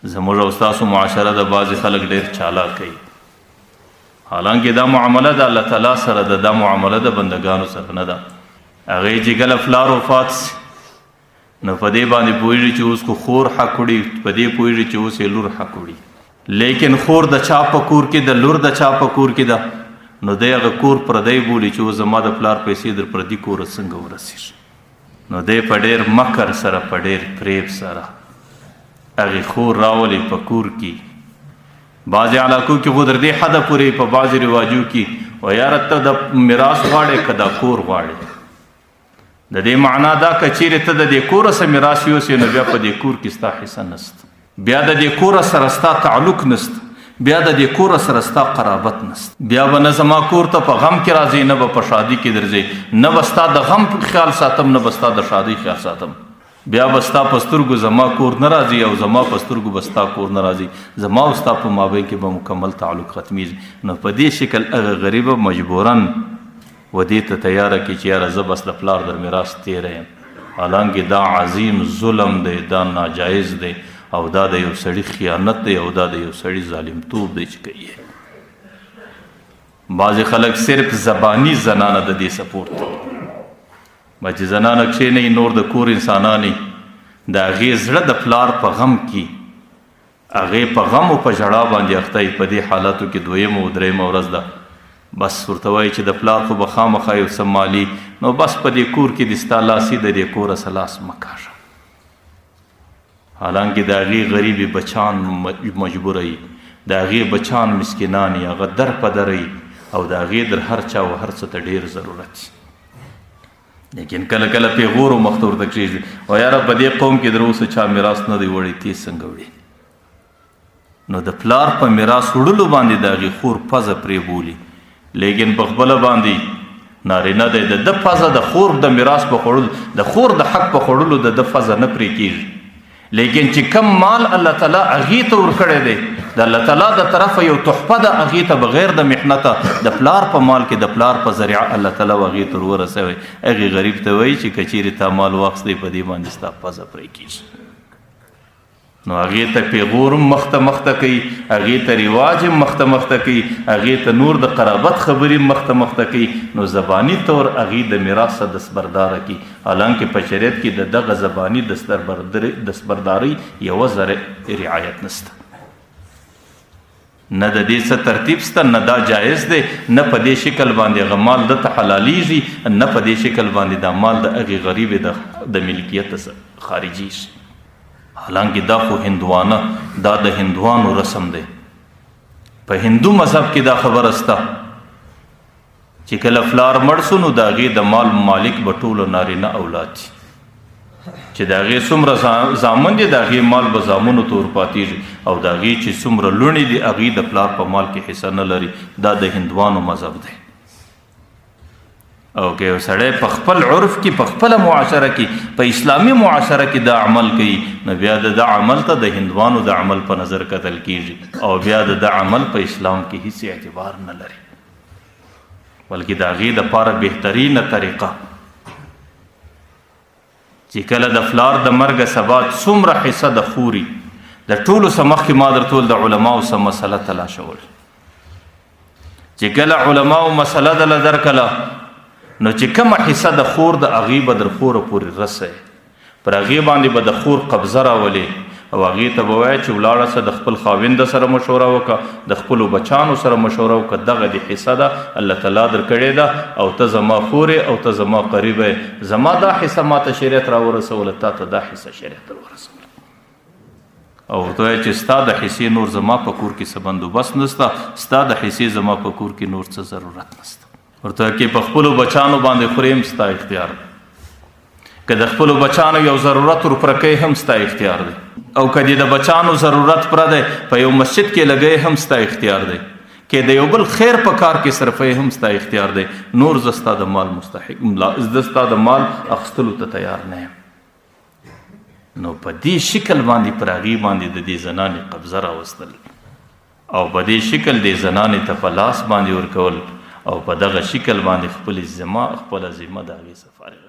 زموږ او ستاسو معاشره د بعضې خلک ډېر چالاک کوي، حالانکه دا معامله د الله تعالی سره ده، دا معامله د بندګانو سره نه ده. هغې چې کله پلار وفات سي نو په دې باندې پوهېږي چې اوس کو خور حق وړي، په دې پوهېږي چې اوس یې لور حق وړي. لیکن خور د چا په کور کې ده، لور د چا په کور کې ده، نو دی هغه کور پردی بولي چې اوس زما د پلار پیسې در پردي کوره څنګه ورسېږي. نو دی په ډېر مکر سره، په ډېر فریب سره هغې خور راولي په کور کې. بعضې علاقو کې خو تر دې حده پورې په بعضې رواجو کې و یاره ته د میراث غواړې که دا کور غواړې. د دې معنا دا که چیرې ته د دې کوره څه میراث یوسې نو بیا په دې کور کې ستا حصه نسته، بیا د دې کوره سره ستا تعلق نسته، بیا د دې کوره سره ستا قرابت نسته. بیا به نه زما کور ته په غم کې راځې، نه به په شادي کې درځې، نه به ستا د غم خیال ساتم، نه به ستا د شادۍ خیال ساتم. بیا به ستا په سترګو زما کور نه راځي او زما په سترګو به ستا کور نه راځي، زما او ستا په مابین کې به مکمل تعلق ختمیږي. نو په دې شکل هغه غریبه مجبوراً و دې ته تیاره کړي چې یاره زه بس د پلار در میراث تیری یم، حالانکه دا عظیم ظلم دی، دا ناجایز دی او دا د یو سړي خیانت دی او دا د یو سړي ظالمتوب دی چې کوي. بعضې خلک صرف زبانی زنانه د دې سپورت کوي، چې زنانه کښېنئ نور د کور انسانانې د هغې زړه د پلار په غم کې، هغې په غم او په ژړا باندې اخته یي. په دې حالاتو کې دویمه او دریمه ورځ ده، بس ورته وایي چې د پلار خو به خامخا یو څه مالي، نو بس په دې کور کې د ستا لاسي د دې کوره څه لاس مه کاږه. حالانکه د هغې غریبې بچان مجبوره یي، د هغې بچان مسکینان یي، هغه در په در یي او د هغې در هر چا و هر څه ته ډېر ضرورت یي. لیکن کله کله پیغور و مخ ته ورته کېږي و یاره په دې قوم کې در اوسه چا میراث نه دی وړی، تی څنګه وړي؟ نو د پلار په میراث وړلو باندې د هغې خور پزه پرې بولي، لیکن په خپله باندې نارینه دی، د ده پزه د خور د میراث په خوړلو، د خور د حق په خوړلو د ده پزه نه پرې کېږي. لیکن چې کم مال الله تعالی هغې ته ورکړی دی، د الله تعالی د طرفه یو تحفه ده هغې ته بغیر د محنته، د پلار په مال کې د پلار په ذریعه الله تعالی هغې ته ورسوی. هغې غریب ته وایي چې که چیرې تا مال واخیستی په دې باندې ستا پزه پرې کېږي. نو هغې ته پیغور هم مخته مخته کوي، هغې ته رواج هم مخته مخته کوي، هغې ته نور د قرابت خبرې هم مخته مخته کوي. نو زباني طور هغې د میراث څخه دستبرداره کړي، حالانکه په شریعت کې د دغه زباني دستبردارۍ یوه ذره رعایت نشته، نه د دې څه ترتیب شته، نه دا جایز دی، نه په دې شکل باندې هغه مال دته حلالیږي، نه په دې شکل باندې دا مال د هغې غریبې د ملکیت خارجیږي. حالانکه دا خو هندوانه، دا د هندوانو رسم دی. په هندو مذهب کې دا خبره شته چې کله فلار مړ سو نو د هغې د مال مالک به ټولو نارینه اولاد دي، چې د هغې څومره زامن دي د هغې مال به زامنو ته ورپاتېږي، او د هغې چې څومره لوڼې دي هغې د پلار په مال کې حصه نه لري. دا د هندوانو مذهب دی. او که یو سړی په خپل عرف کې، په خپله معاشره کې، په اسلامي معاشره کې دا عمل کوي، نو بیا د ده عمل ته د هندوانو د عمل په نظر کتل کېږي، او بیا د ده عمل په اسلام کې هیڅ اعتبار نه لري، بلکې د هغې دپاره بهترینه طریقه چې کله د فلار د مرګه سبا څومره حصه د خوري، د ټولو څه مخکې ما در ټول د علماو څه مسله تلاشول، چې کله علماو مسله دله درکله نو چې کومه حصه د خور د هغې به در خوره پورې رسئ، پر هغې باندې به د خور قبضه راولې او هغې ته به وایه چې ولاړه څه د خپل خاوند سره مشوره وکړه، د خپلو بچانو سره مشوره وکړه، دغه د حصه ده الله تعالی در کړې ده او ته زما خور او ته زما قریب یې، زما دا حصه ما ته شریعت را ورسوله، تا ته دا حصه شریعت را ورسوله، او ورته وایه چې ستا د حصې نور زما په کور کې څه بندوبست نشته، ستا د حصې زما په کور کې نور څه ضرورت نشته. ورته کې په خپلو بچانو باندې خورې هم ستا اختیار دی، که د خپلو بچانو یو ضرورت ورپوره کوي هم ستا اختیار دی، او که د بچانو ضرورت پوره دی په یو مسجد کې لګوي هم ستا اختیار دی، که د یو بل خیر په کار کې صرفوي هم ستا اختیار دی. نور زه ستا د مال مستحق، زه ستا د مال اخیستلو ته تیار نه یم. نو په دې شکل باندې پر هغې باندې د دې زنانې قبضه راوستل او په دې شکل دې زنانې ته په لاس باندې ورکول او په دغه شکل باندې خپله ذمه د هغې څخه فارغ